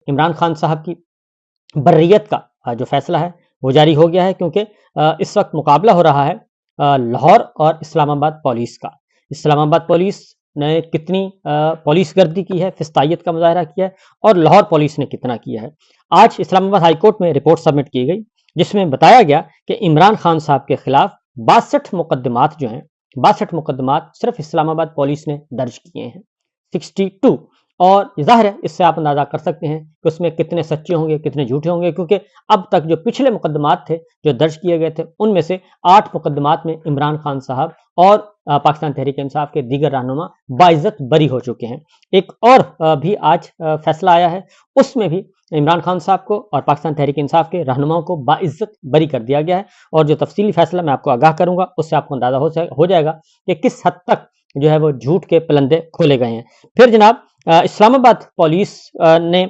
عمران خان صاحب کی برریت کا جو فیصلہ ہے وہ جاری ہو گیا ہے، کیونکہ اس وقت مقابلہ ہو رہا ہے لاہور اور اسلام آباد پولیس کا۔ اسلام آباد پولیس نے کتنی پولیس گردی کی ہے، فسطائیت کا مظاہرہ کیا ہے، اور لاہور پولیس نے کتنا کیا ہے۔ آج اسلام آباد ہائی کورٹ میں رپورٹ سبمٹ کی گئی، جس میں بتایا گیا کہ عمران خان صاحب کے خلاف 62 مقدمات جو ہیں، 62 مقدمات صرف اسلام آباد پولیس نے درج کیے ہیں، 62۔ اور ظاہر ہے اس سے آپ اندازہ کر سکتے ہیں کہ اس میں کتنے سچے ہوں گے، کتنے جھوٹے ہوں گے، کیونکہ اب تک جو پچھلے مقدمات تھے جو درج کیے گئے تھے، ان میں سے 8 مقدمات میں عمران خان صاحب اور پاکستان تحریک انصاف کے دیگر رہنما باعزت بری ہو چکے ہیں۔ ایک اور بھی آج فیصلہ آیا ہے، اس میں بھی عمران خان صاحب کو اور پاکستان تحریک انصاف کے رہنماؤں کو باعزت بری کر دیا گیا ہے، اور جو تفصیلی فیصلہ میں آپ کو آگاہ کروں گا اس سے آپ کو اندازہ ہو جائے گا کہ کس حد تک جو ہے وہ جھوٹ کے پلندے کھولے گئے ہیں۔ پھر جناب اسلام آباد پولیس نے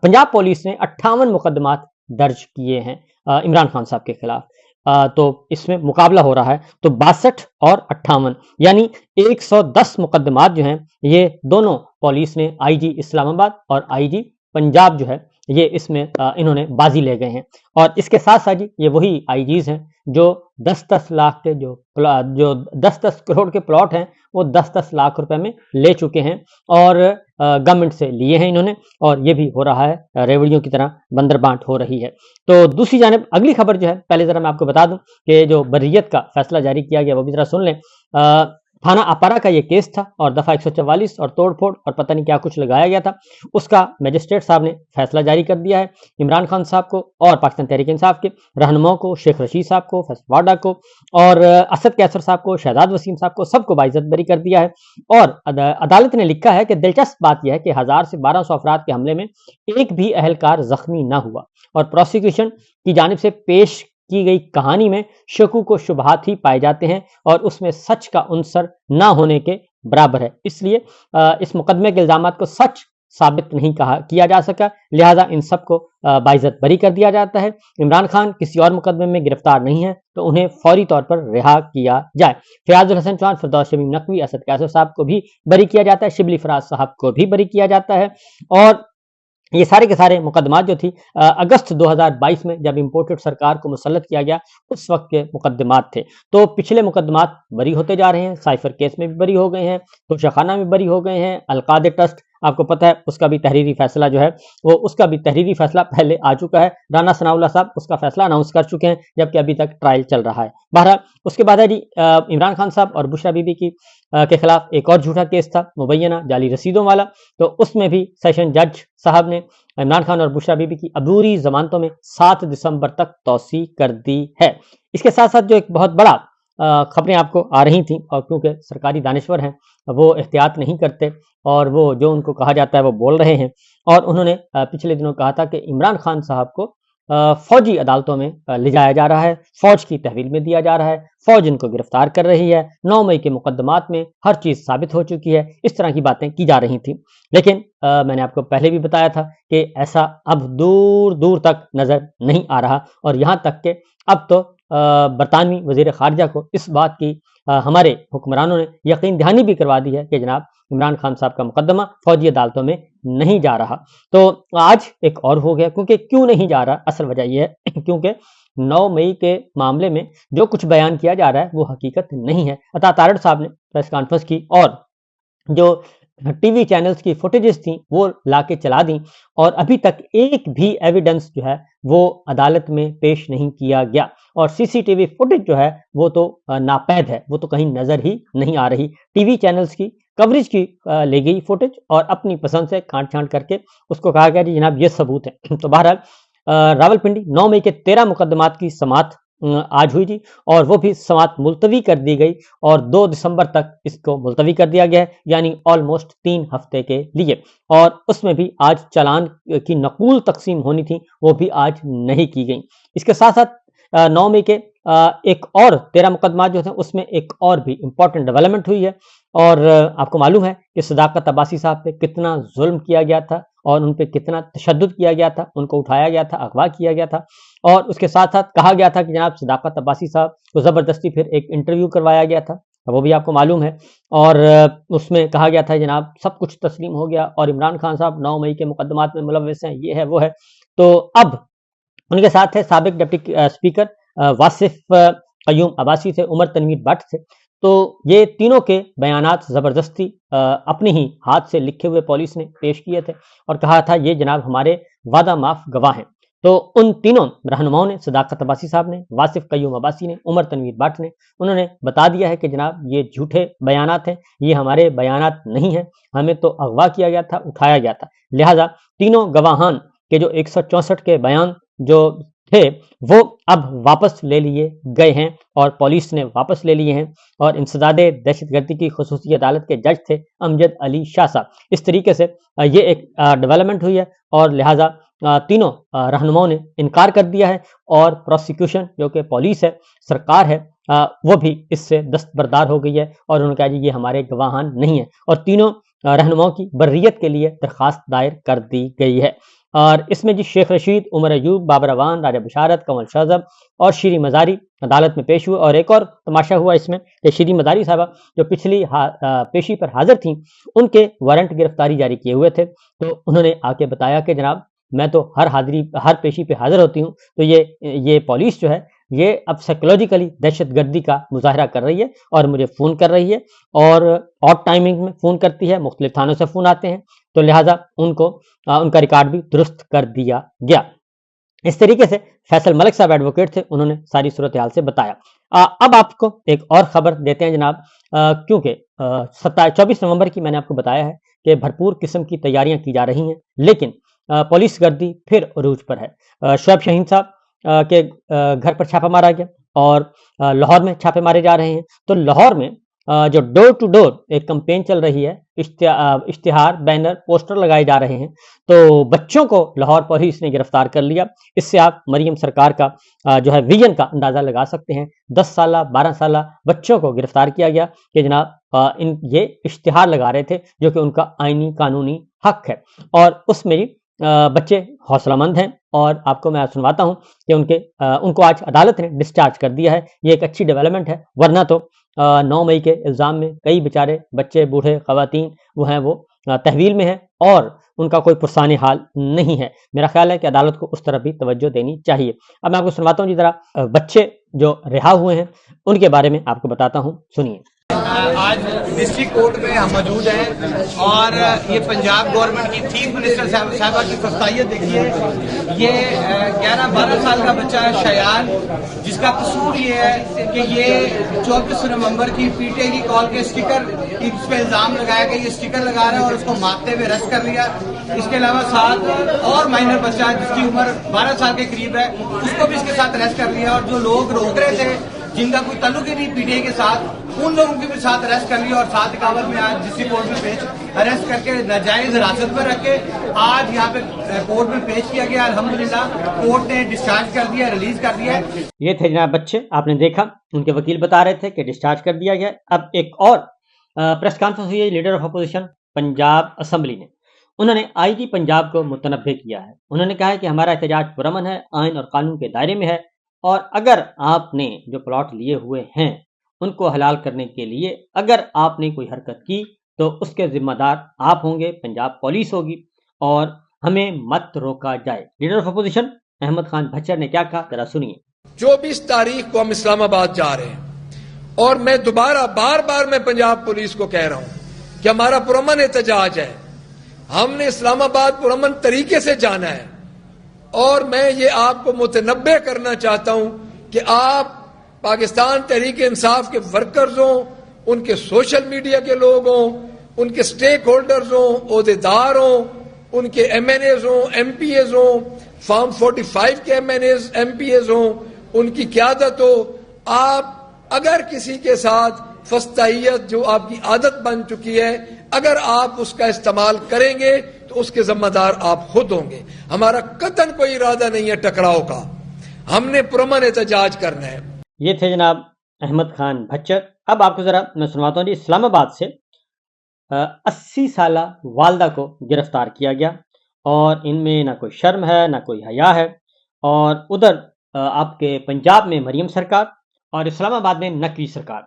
پنجاب پولیس نے 58 مقدمات درج کیے ہیں عمران خان صاحب کے خلاف، تو اس میں مقابلہ ہو رہا ہے، تو 62 اور 58 یعنی 110 مقدمات جو ہیں یہ دونوں پولیس نے، آئی جی اسلام آباد اور آئی جی پنجاب جو ہے یہ اس میں انہوں نے بازی لے گئے ہیں۔ اور اس کے ساتھ ساتھ یہ وہی آئی جیز ہیں جو 10-10 لاکھ کے جو 10-10 کروڑ کے پلاٹ ہیں وہ 10-10 لاکھ روپے میں لے چکے ہیں، اور گورنمنٹ سے لیے ہیں انہوں نے، اور یہ بھی ہو رہا ہے ریوڑیوں کی طرح بندر بانٹ ہو رہی ہے۔ تو دوسری جانب اگلی خبر جو ہے، پہلے ذرا میں آپ کو بتا دوں کہ جو بریت کا فیصلہ جاری کیا گیا وہ بھی ذرا سن لیں۔ تھانہ اپارا کا یہ کیس تھا، اور دفعہ 144 اور توڑ پھوڑ اور پتہ نہیں کیا کچھ لگایا گیا تھا، اس کا میجسٹریٹ صاحب نے فیصلہ جاری کر دیا ہے۔ عمران خان صاحب کو اور پاکستان تحریک انصاف کے رہنماؤں کو، شیخ رشید صاحب کو، فیصل واڈا کو، اور اسد کیسر صاحب کو، شہزاد وسیم صاحب کو، سب کو باعزت بری کر دیا ہے۔ اور عدالت نے لکھا ہے کہ دلچسپ بات یہ ہے کہ 1000 سے 1200 افراد کے حملے میں ایک بھی اہلکار زخمی نہ ہوا، اور پروسیکیوشن کی جانب سے پیش کی گئی کہانی میں شکوک و شبہات ہی پائے جاتے ہیں، اور اس میں سچ کا عنصر نہ ہونے کے برابر ہے، اس لیے اس مقدمے کے الزامات کو سچ ثابت نہیں کیا جا سکا، لہذا ان سب کو باعزت بری کر دیا جاتا ہے۔ عمران خان کسی اور مقدمے میں گرفتار نہیں ہے تو انہیں فوری طور پر رہا کیا جائے۔ فیاض الحسن چوہان، فردوس شمیم نقوی، اسد کیسر صاحب کو بھی بری کیا جاتا ہے، شبلی فراز صاحب کو بھی بری کیا جاتا ہے، اور یہ سارے کے سارے مقدمات جو تھی اگست 2022 میں جب امپورٹڈ سرکار کو مسلط کیا گیا اس وقت کے مقدمات تھے۔ تو پچھلے مقدمات بری ہوتے جا رہے ہیں، سائفر کیس میں بھی بری ہو گئے ہیں، توشہ خانہ میں بری ہو گئے ہیں، القادر ٹرسٹ آپ کو پتہ ہے اس کا بھی تحریری فیصلہ جو ہے وہ اس کا بھی تحریری فیصلہ پہلے آ چکا ہے، رانا ثناء اللہ صاحب اس کا فیصلہ اناؤنس کر چکے ہیں، جبکہ ابھی تک ٹرائل چل رہا ہے۔ بہرحال اس کے بعد ہے جی عمران خان صاحب اور بشرا بی بی کے خلاف ایک اور جھوٹا کیس تھا، مبینہ جعلی رسیدوں والا، تو اس میں بھی سیشن جج صاحب نے عمران خان اور بشرا بی بی کی عبوری ضمانتوں میں 7 دسمبر تک توسیع کر دی ہے۔ اس کے ساتھ ساتھ جو ایک بہت بڑا خبریں آپ کو آ رہی تھیں، اور کیونکہ سرکاری دانشور ہیں وہ احتیاط نہیں کرتے، اور وہ جو ان کو کہا جاتا ہے وہ بول رہے ہیں، اور انہوں نے پچھلے دنوں کہا تھا کہ عمران خان صاحب کو فوجی عدالتوں میں لے جایا جا رہا ہے، فوج کی تحویل میں دیا جا رہا ہے، فوج ان کو گرفتار کر رہی ہے، 9 مئی کے مقدمات میں ہر چیز ثابت ہو چکی ہے، اس طرح کی باتیں کی جا رہی تھیں۔ لیکن میں نے آپ کو پہلے بھی بتایا تھا کہ ایسا اب دور دور تک نظر نہیں آ رہا، اور یہاں تک کہ اب تو برطانوی وزیر خارجہ کو اس بات کی ہمارے حکمرانوں نے یقین دہانی بھی کروا دی ہے کہ جناب عمران خان صاحب کا مقدمہ فوجی عدالتوں میں نہیں جا رہا۔ تو آج ایک اور ہو گیا، کیونکہ کیوں نہیں جا رہا، اصل وجہ یہ ہے کیونکہ 9 مئی کے معاملے میں جو کچھ بیان کیا جا رہا ہے وہ حقیقت نہیں ہے۔ عطا تارڑ صاحب نے پریس کانفرنس کی، اور جو ٹی وی چینلز کی فوٹیجز تھیں وہ لا کے چلا دیں، اور ابھی تک ایک بھی ایویڈنس جو ہے وہ عدالت میں پیش نہیں کیا گیا، اور سی سی ٹی وی فوٹیج جو ہے وہ تو ناپید ہے، وہ تو کہیں نظر ہی نہیں آ رہی۔ ٹی وی چینلز کی کوریج کی لے گئی فوٹیج، اور اپنی پسند سے کانٹ چھانٹ کر کے اس کو کہا گیا جی جناب یہ ثبوت ہے۔ تو بہرحال راولپنڈی 9 مئی کے 13 مقدمات کی سماعت آج ہوئی تھی، اور وہ بھی سماعت ملتوی کر دی گئی، اور 2 دسمبر تک اس کو ملتوی کر دیا گیا ہے، یعنی آلموسٹ 3 ہفتے کے لیے۔ اور اس میں بھی آج چالان کی نقول تقسیم ہونی تھی، وہ بھی آج نہیں کی گئی۔ اس کے ساتھ ساتھ 9 مئی کے ایک اور 13 مقدمات جو تھے اس میں ایک اور بھی امپورٹنٹ ڈیولپمنٹ ہوئی ہے، اور آپ کو معلوم ہے کہ صداقت عباسی صاحب پہ کتنا ظلم کیا گیا تھا، اور ان پہ کتنا تشدد کیا گیا تھا، ان کو اٹھایا گیا تھا، اغوا کیا گیا تھا، اور اس کے ساتھ ساتھ کہا گیا تھا کہ جناب صداقت عباسی صاحب کو زبردستی پھر ایک انٹرویو کروایا گیا تھا، وہ بھی آپ کو معلوم ہے، اور اس میں کہا گیا تھا جناب سب کچھ تسلیم ہو گیا اور عمران خان صاحب 9 مئی کے مقدمات میں ملوث ہیں، یہ ہے وہ ہے۔ تو اب ان کے ساتھ ہے سابق ڈپٹی اسپیکر واصف قیوم عباسی تھے، عمر تنویر بٹ تھے۔ تو یہ تینوں کے بیانات زبردستی اپنے ہی ہاتھ سے لکھے ہوئے پولیس نے پیش کیے تھے اور کہا تھا یہ جناب ہمارے وعدہ معاف گواہ ہیں۔ تو ان تینوں رہنماؤں نے، صداقت عباسی صاحب نے، واصف قیوم عباسی نے، عمر تنویر بٹ نے، انہوں نے بتا دیا ہے کہ جناب یہ جھوٹے بیانات ہیں، یہ ہمارے بیانات نہیں ہیں، ہمیں تو اغوا کیا گیا تھا، اٹھایا گیا تھا۔ لہٰذا تینوں گواہان کے جو 164 کے بیان جو تھے وہ اب واپس لے لیے گئے ہیں اور پولیس نے واپس لے لیے ہیں، اور انسداد دہشت گردی کی خصوصی عدالت کے جج تھے امجد علی شاہ صاحب۔ اس طریقے سے یہ ایک ڈیولپمنٹ ہوئی ہے، اور لہٰذا تینوں رہنماؤں نے انکار کر دیا ہے، اور پروسیکیوشن جو کہ پولیس ہے، سرکار ہے، وہ بھی اس سے دستبردار ہو گئی ہے، اور انہوں نے کہا جی یہ ہمارے گواہان نہیں ہیں، اور تینوں رہنماؤں کی بریت کے لیے درخواست دائر کر دی گئی ہے۔ اور اس میں جی شیخ رشید، عمر ایوب، بابر اعوان، راجہ بشارت، کنول شاذب اور شیریں مزاری عدالت میں پیش ہوئے۔ اور ایک اور تماشا ہوا اس میں کہ شیریں مزاری صاحبہ جو پچھلی پیشی پر حاضر تھیں، ان کے وارنٹ گرفتاری جاری کیے ہوئے تھے، تو انہوں نے آ کے بتایا کہ جناب میں تو ہر پیشی پہ حاضر ہوتی ہوں، تو یہ پولیس جو ہے یہ اب سائیکولوجیکلی دہشت گردی کا مظاہرہ کر رہی ہے اور مجھے فون کر رہی ہے، اور آڈ ٹائمنگ میں فون کرتی ہے، مختلف تھانوں سے فون آتے ہیں، تو لہٰذا ان کا ریکارڈ بھی درست کر دیا گیا۔ اس طریقے سے فیصل ملک صاحب ایڈوکیٹ تھے، انہوں نے ساری صورتحال سے بتایا۔ اب آپ کو ایک اور خبر دیتے ہیں جناب، کیونکہ 24 نومبر کی میں نے آپ کو بتایا ہے کہ بھرپور قسم کی تیاریاں کی جا رہی ہیں، لیکن پولیس گردی پھر عروج پر ہے۔ شعیب شاہین صاحب کے گھر پر چھاپا مارا گیا، اور لاہور میں چھاپے مارے جا رہے ہیں۔ تو لاہور میں جو ڈور ٹو ڈور ایک کمپین چل رہی ہے، اشتہار، بینر، پوسٹر لگائے جا رہے ہیں، تو بچوں کو لاہور پولیس نے گرفتار کر لیا۔ اس سے آپ مریم سرکار کا جو ہے ویژن کا اندازہ لگا سکتے ہیں۔ 10 سالہ 12 سالہ بچوں کو گرفتار کیا گیا کہ جناب یہ اشتہار لگا رہے تھے، جو کہ ان کا آئینی قانونی حق ہے، اور اس میں بچے حوصلہ مند ہیں، اور آپ کو میں سنواتا ہوں کہ ان کو آج عدالت نے ڈسچارج کر دیا ہے۔ یہ ایک اچھی ڈیولپمنٹ ہے، ورنہ تو 9 مئی کے الزام میں کئی بیچارے بچے، بوڑھے، خواتین وہ تحویل میں ہیں، اور ان کا کوئی پرسان حال نہیں ہے۔ میرا خیال ہے کہ عدالت کو اس طرف بھی توجہ دینی چاہیے۔ اب میں آپ کو سنواتا ہوں جی ذرا بچے جو رہا ہوئے ہیں ان کے بارے میں آپ کو بتاتا ہوں، سنیے۔ آج ڈسٹرکٹ کورٹ میں ہم موجود ہیں، اور یہ پنجاب گورنمنٹ کی چیف منسٹر صاحبہ کی فستائیت دیکھیے۔ یہ 11-12 سال کا بچہ ہے شایان، جس کا قصور یہ ہے کہ یہ 24 نومبر کی پی ٹی آئی کی کال کے اسٹیکر اس پہ الزام لگایا کہ یہ اسٹیکر لگا رہا ہے، اور اس کو مارتے ہوئے ارسٹ کر لیا۔ اس کے علاوہ 7 اور مائنر بچہ جس کی عمر 12 سال کے قریب ہے، اس کو بھی اس کے ساتھ ارسٹ کر لیا، اور جو لوگ روک رہے تھے جن کا کوئی تعلق ہی نہیں پی ٹی آئی کے ساتھ، ان لوگوں کے بھی ساتھ ارسٹ کر لیا، اور 751 میں آج ڈسٹرکٹ کورٹ میں پیش ارسٹ کر کے ناجائز حراست میں رکھ کے آج یہاں پہ کورٹ میں پیش کیا گیا۔ الحمدللہ کورٹ نے ڈسچارج کر دیا، ریلیز کر دیا۔ یہ تھے جناب بچے، آپ نے دیکھا ان کے وکیل بتا رہے تھے کہ ڈسچارج کر دیا گیا۔ اب ایک اور پریس کانفرنس ہوئی ہے leader of opposition Punjab assembly نے، انہوں نے آئی جی پنجاب کو متنبہ کیا ہے۔ انہوں نے کہا ہے کہ ہمارا احتجاج پرامن ہے، آئین اور قانون کے دائرے میں ہے، اور اگر آپ نے جو پلاٹ لیے ہوئے ہیں ان کو حلال کرنے کے لیے اگر آپ نے کوئی حرکت کی تو اس کے ذمہ دار آپ ہوں گے، پنجاب پولیس ہوگی، اور ہمیں مت روکا جائے۔ Leader of opposition Ahmed Khan Bhachar نے کیا کہا، ذرا سنیے۔ 24 تاریخ کو ہم اسلام آباد جا رہے ہیں، اور میں دوبارہ بار بار میں پنجاب پولیس کو کہہ رہا ہوں کہ ہمارا پرامن احتجاج ہے، ہم نے اسلام آباد پرامن طریقے سے جانا ہے، اور میں یہ آپ کو متنبہ کرنا چاہتا ہوں کہ آپ پاکستان تحریک انصاف کے ورکرز ہوں، ان کے سوشل میڈیا کے لوگ ہوں، ان کے سٹیک ہولڈرز ہوں، عہدیدار ہوں، ان کے ایم این ایز ہوں، ایم پی ایز ہوں، فارم 45 کے M N As, M P As ہوں، ان کی قیادت ہو، آپ اگر کسی کے ساتھ فستائیت جو آپ کی عادت بن چکی ہے، اگر آپ اس کا استعمال کریں گے تو اس کے ذمہ دار آپ خود ہوں گے۔ ہمارا قطعاً کوئی ارادہ نہیں ہے ٹکراؤ کا، ہم نے پرامن احتجاج کرنا ہے۔ یہ تھے جناب احمد خان بھچر۔ اب آپ کو ذرا میں سنواتا ہوں جی، اسلام آباد سے 80 سالہ والدہ کو گرفتار کیا گیا، اور ان میں نہ کوئی شرم ہے نہ کوئی حیا ہے، اور ادھر آپ کے پنجاب میں مریم سرکار اور اسلام آباد میں نقوی سرکار،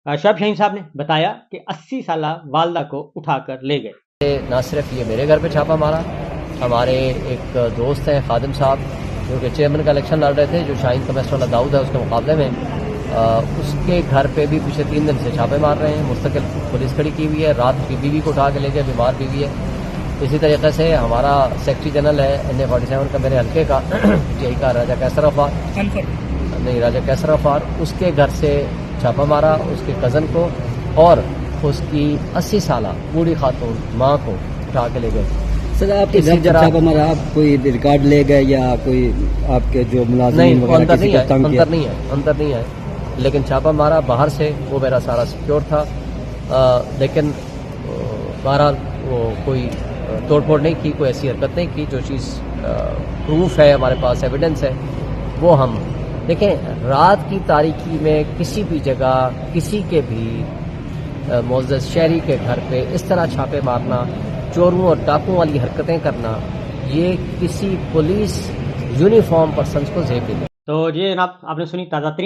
شعیب شاہین صاحب نے بتایا کہ 80 سالہ والدہ کو اٹھا کر لے گئے. نہ صرف یہ میرے گھر پہ چھاپا مارا، ہمارے ایک دوست ہیں خادم صاحب جو کہ چیئرمین کا الیکشن لڑ رہے تھے، جو شاہین کمیسٹر والا داؤد ہے اس کے مقابلے میں، اس کے گھر پہ بھی پچھلے 3 دن سے چھاپے مار رہے ہیں. مستقل پولیس کھڑی کی ہوئی ہے، رات کی بیوی کو اٹھا کے لے گئے، بیمار بیوی ہے. اسی طریقے سے ہمارا سیکرٹری جنرل ہے NA-47 کا میرے حلقے کا یہی کا راجہ کیسر غفار، اس کے گھر سے چھاپا مارا، اس کے کزن کو اور اس کی 80 سالہ بوڑھی خاتون ماں کو اٹھا کے لے گئے. سر آپ کے گھر چھاپا مارا، آپ کوئی ریکارڈ لے گئے یا کوئی آپ کے جو ملازمین وغیرہ کسی کو تنگ کیا؟ اندر نہیں ہے، لیکن چھاپا مارا باہر سے، وہ میرا سارا سیکیور تھا. لیکن بہرحال وہ کوئی توڑ پھوڑ نہیں کی، کوئی ایسی حرکت نہیں کی. جو چیز پروف ہے ہمارے پاس، ایویڈنس ہے، وہ ہم دیکھیں. رات کی تاریکی میں کسی بھی جگہ کسی کے بھی معزز شہری کے گھر پہ اس طرح چھاپے مارنا، چوروں اور ڈاکوں والی حرکتیں کرنا، یہ کسی پولیس یونیفارم پرسنس کو زیب نہیں. تو یہ جناب آپ نے سنی تازہ ترین